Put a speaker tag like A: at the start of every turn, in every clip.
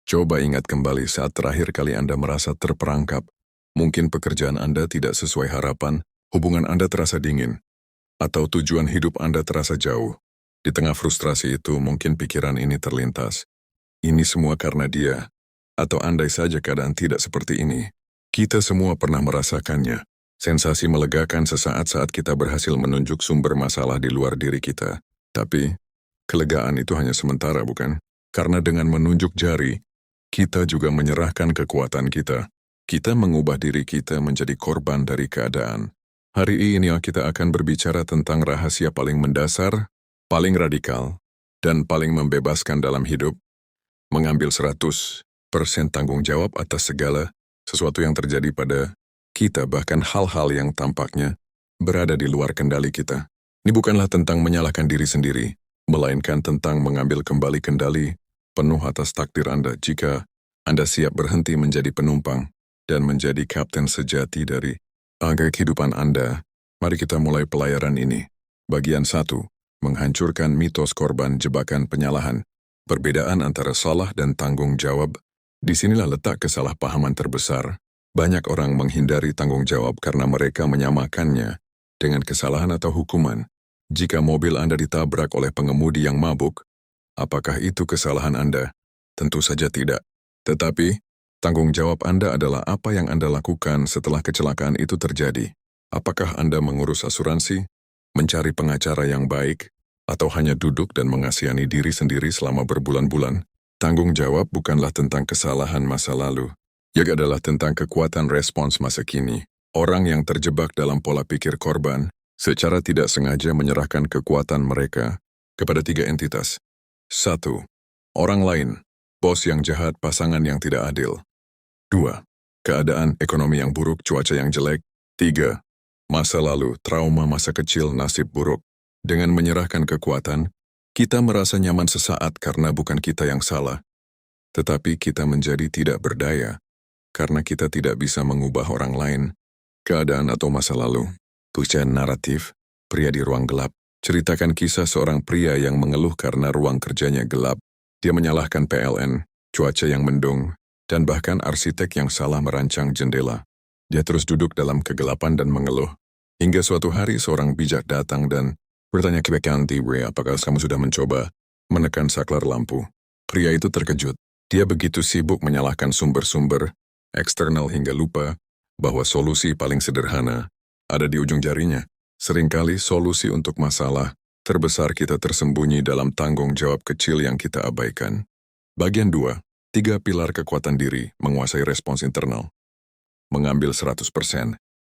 A: Coba ingat kembali saat terakhir kali Anda merasa terperangkap. Mungkin pekerjaan Anda tidak sesuai harapan, hubungan Anda terasa dingin, atau tujuan hidup Anda terasa jauh. Di tengah frustrasi itu, mungkin pikiran ini terlintas. Ini semua karena dia, atau andai saja keadaan tidak seperti ini. Kita semua pernah merasakannya. Sensasi melegakan sesaat saat kita berhasil menunjuk sumber masalah di luar diri kita. Tapi, kelegaan itu hanya sementara, bukan? Karena dengan menunjuk jari, kita juga menyerahkan kekuatan kita. Kita mengubah diri kita menjadi korban dari keadaan. Hari ini kita akan berbicara tentang rahasia paling mendasar, paling radikal, dan paling membebaskan dalam hidup. Mengambil 100% tanggung jawab atas segala sesuatu yang terjadi pada kita, bahkan hal-hal yang tampaknya berada di luar kendali kita. Ini bukanlah tentang menyalahkan diri sendiri, melainkan tentang mengambil kembali kendali penuh atas takdir Anda jika Anda siap berhenti menjadi penumpang dan menjadi kapten sejati dari kehidupan Anda. Mari kita mulai pelayaran ini. Bagian 1. Menghancurkan mitos korban jebakan penyalahan. Perbedaan antara salah dan tanggung jawab. Disinilah letak kesalahpahaman terbesar. Banyak orang menghindari tanggung jawab karena mereka menyamakannya dengan kesalahan atau hukuman. Jika mobil Anda ditabrak oleh pengemudi yang mabuk, apakah itu kesalahan Anda? Tentu saja tidak. Tetapi, tanggung jawab Anda adalah apa yang Anda lakukan setelah kecelakaan itu terjadi. Apakah Anda mengurus asuransi, mencari pengacara yang baik, atau hanya duduk dan mengasihani diri sendiri selama berbulan-bulan? Tanggung jawab bukanlah tentang kesalahan masa lalu. Ia adalah tentang kekuatan respons masa kini. Orang yang terjebak dalam pola pikir korban secara tidak sengaja menyerahkan kekuatan mereka kepada 3 entitas. 1. Orang lain, bos yang jahat, pasangan yang tidak adil. 2. Keadaan ekonomi yang buruk, cuaca yang jelek. 3. Masa lalu, trauma masa kecil, nasib buruk. Dengan menyerahkan kekuatan, kita merasa nyaman sesaat karena bukan kita yang salah. Tetapi kita menjadi tidak berdaya karena kita tidak bisa mengubah orang lain, keadaan atau masa lalu. Tulisan naratif, pria di ruang gelap. Ceritakan kisah seorang pria yang mengeluh karena ruang kerjanya gelap. Dia menyalahkan PLN, cuaca yang mendung, dan bahkan arsitek yang salah merancang jendela. Dia terus duduk dalam kegelapan dan mengeluh. Hingga suatu hari seorang bijak datang dan bertanya kepada pria, apakah kamu sudah mencoba menekan saklar lampu? Pria itu terkejut. Dia begitu sibuk menyalahkan sumber-sumber eksternal hingga lupa bahwa solusi paling sederhana ada di ujung jarinya. Seringkali solusi untuk masalah terbesar kita tersembunyi dalam tanggung jawab kecil yang kita abaikan. Bagian 2. 3 pilar kekuatan diri menguasai respons internal. Mengambil 100%,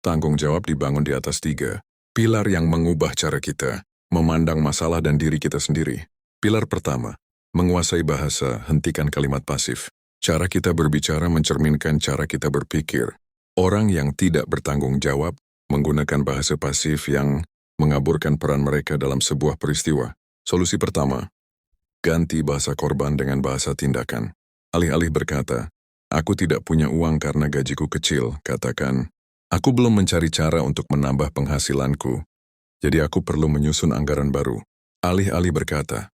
A: tanggung jawab dibangun di atas 3 pilar yang mengubah cara kita memandang masalah dan diri kita sendiri. Pilar pertama, menguasai bahasa, hentikan kalimat pasif. Cara kita berbicara mencerminkan cara kita berpikir. Orang yang tidak bertanggung jawab menggunakan bahasa pasif yang mengaburkan peran mereka dalam sebuah peristiwa. Solusi pertama, ganti bahasa korban dengan bahasa tindakan. Alih-alih berkata, aku tidak punya uang karena gajiku kecil, katakan, aku belum mencari cara untuk menambah penghasilanku, jadi aku perlu menyusun anggaran baru. Alih-alih berkata,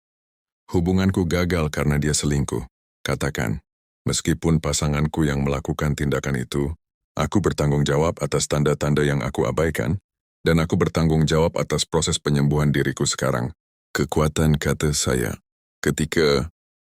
A: hubunganku gagal karena dia selingkuh, katakan, meskipun pasanganku yang melakukan tindakan itu, aku bertanggung jawab atas tanda-tanda yang aku abaikan, dan aku bertanggung jawab atas proses penyembuhan diriku sekarang. Kekuatan kata saya. Ketika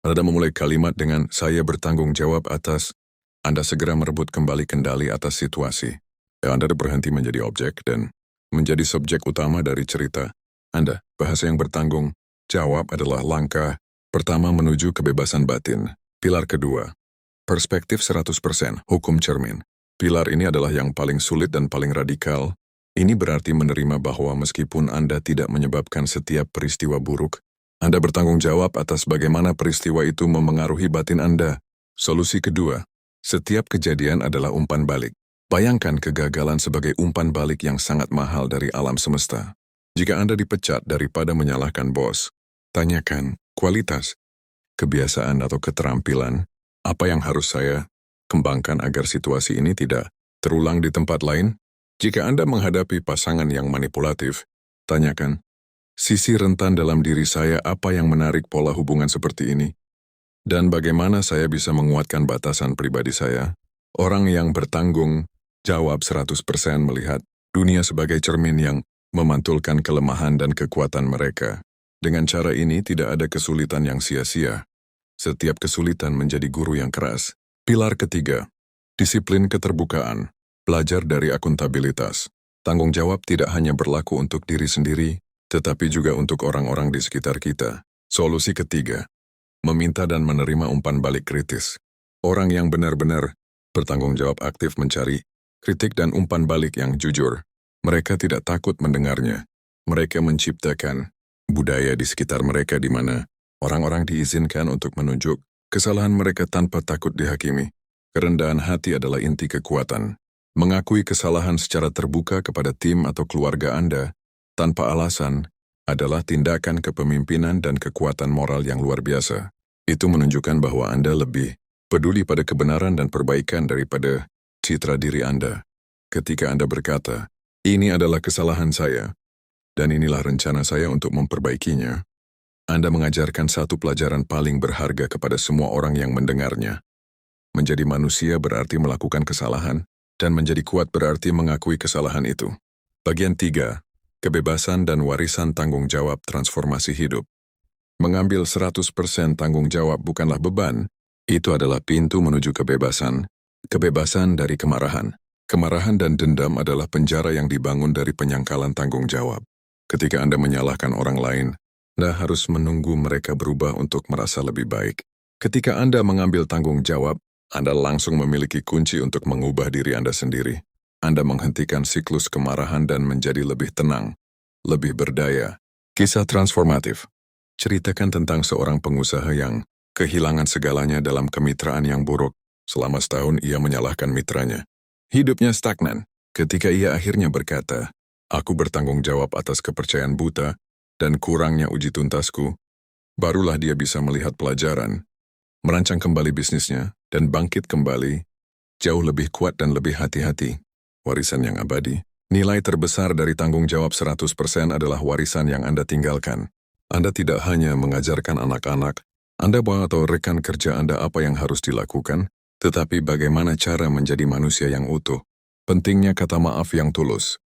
A: Anda memulai kalimat dengan saya bertanggung jawab atas, Anda segera merebut kembali kendali atas situasi. Anda berhenti menjadi objek dan menjadi subjek utama dari cerita Anda. Bahasa yang bertanggung jawab adalah langkah pertama menuju kebebasan batin. Pilar kedua, perspektif 100%, hukum cermin. Pilar ini adalah yang paling sulit dan paling radikal. Ini berarti menerima bahwa meskipun Anda tidak menyebabkan setiap peristiwa buruk, Anda bertanggung jawab atas bagaimana peristiwa itu memengaruhi batin Anda. Solusi kedua, setiap kejadian adalah umpan balik. Bayangkan kegagalan sebagai umpan balik yang sangat mahal dari alam semesta. Jika Anda dipecat daripada menyalahkan bos, tanyakan kualitas, kebiasaan atau keterampilan, apa yang harus saya kembangkan agar situasi ini tidak terulang di tempat lain? Jika Anda menghadapi pasangan yang manipulatif, tanyakan, sisi rentan dalam diri saya apa yang menarik pola hubungan seperti ini? Dan bagaimana saya bisa menguatkan batasan pribadi saya? Orang yang bertanggung jawab 100% melihat dunia sebagai cermin yang memantulkan kelemahan dan kekuatan mereka. Dengan cara ini tidak ada kesulitan yang sia-sia. Setiap kesulitan menjadi guru yang keras. Pilar ketiga, disiplin keterbukaan. Belajar dari akuntabilitas. Tanggung jawab tidak hanya berlaku untuk diri sendiri, tetapi juga untuk orang-orang di sekitar kita. Solusi ketiga, meminta dan menerima umpan balik kritis. Orang yang benar-benar bertanggung jawab aktif mencari kritik dan umpan balik yang jujur. Mereka tidak takut mendengarnya. Mereka menciptakan budaya di sekitar mereka di mana orang-orang diizinkan untuk menunjuk kesalahan mereka tanpa takut dihakimi. Kerendahan hati adalah inti kekuatan. Mengakui kesalahan secara terbuka kepada tim atau keluarga Anda tanpa alasan adalah tindakan kepemimpinan dan kekuatan moral yang luar biasa. Itu menunjukkan bahwa Anda lebih peduli pada kebenaran dan perbaikan daripada citra diri Anda. Ketika Anda berkata, "Ini adalah kesalahan saya, dan inilah rencana saya untuk memperbaikinya," Anda mengajarkan satu pelajaran paling berharga kepada semua orang yang mendengarnya. Menjadi manusia berarti melakukan kesalahan, dan menjadi kuat berarti mengakui kesalahan itu. Bagian 3. Kebebasan dan warisan tanggung jawab transformasi hidup. Mengambil 100% tanggung jawab bukanlah beban, itu adalah pintu menuju kebebasan. Kebebasan dari kemarahan. Kemarahan dan dendam adalah penjara yang dibangun dari penyangkalan tanggung jawab. Ketika Anda menyalahkan orang lain, Anda harus menunggu mereka berubah untuk merasa lebih baik. Ketika Anda mengambil tanggung jawab, Anda langsung memiliki kunci untuk mengubah diri Anda sendiri. Anda menghentikan siklus kemarahan dan menjadi lebih tenang, lebih berdaya. Kisah transformatif. Ceritakan tentang seorang pengusaha yang kehilangan segalanya dalam kemitraan yang buruk. Selama setahun ia menyalahkan mitranya. Hidupnya stagnan. Ketika ia akhirnya berkata, "Aku bertanggung jawab atas kepercayaan buta dan kurangnya uji tuntasku," barulah dia bisa melihat pelajaran, merancang kembali bisnisnya, dan bangkit kembali, jauh lebih kuat dan lebih hati-hati. Warisan yang abadi. Nilai terbesar dari tanggung jawab 100% adalah warisan yang Anda tinggalkan. Anda tidak hanya mengajarkan anak-anak, Anda atau rekan kerja Anda apa yang harus dilakukan, tetapi bagaimana cara menjadi manusia yang utuh. Pentingnya kata maaf yang tulus.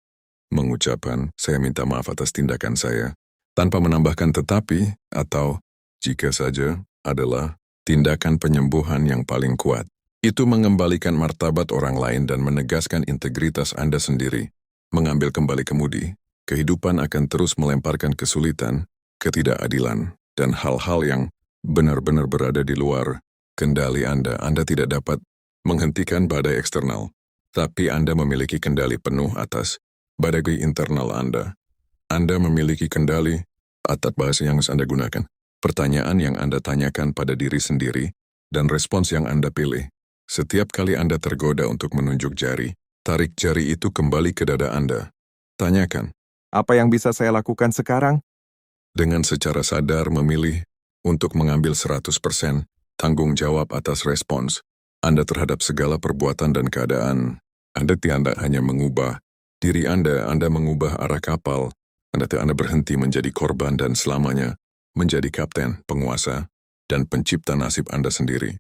A: Mengucapkan, "Saya minta maaf atas tindakan saya," tanpa menambahkan "tetapi" atau "jika saja" adalah tindakan penyembuhan yang paling kuat. Itu mengembalikan martabat orang lain dan menegaskan integritas Anda sendiri. Mengambil kembali kemudi, kehidupan akan terus melemparkan kesulitan, ketidakadilan, dan hal-hal yang benar-benar berada di luar kendali Anda. Anda tidak dapat menghentikan badai eksternal, tapi Anda memiliki kendali penuh atas badai internal Anda. Anda memiliki kendali atas bahasa yang Anda gunakan, pertanyaan yang Anda tanyakan pada diri sendiri, dan respons yang Anda pilih. Setiap kali Anda tergoda untuk menunjuk jari, tarik jari itu kembali ke dada Anda. Tanyakan,
B: Apa yang bisa saya lakukan sekarang?
A: dengan secara sadar memilih untuk mengambil 100% tanggung jawab atas respons Anda terhadap segala perbuatan dan keadaan. Anda tidak hanya mengubah diri Anda mengubah arah kapal. Anda berhenti menjadi korban dan selamanya menjadi kapten, penguasa, dan pencipta nasib Anda sendiri.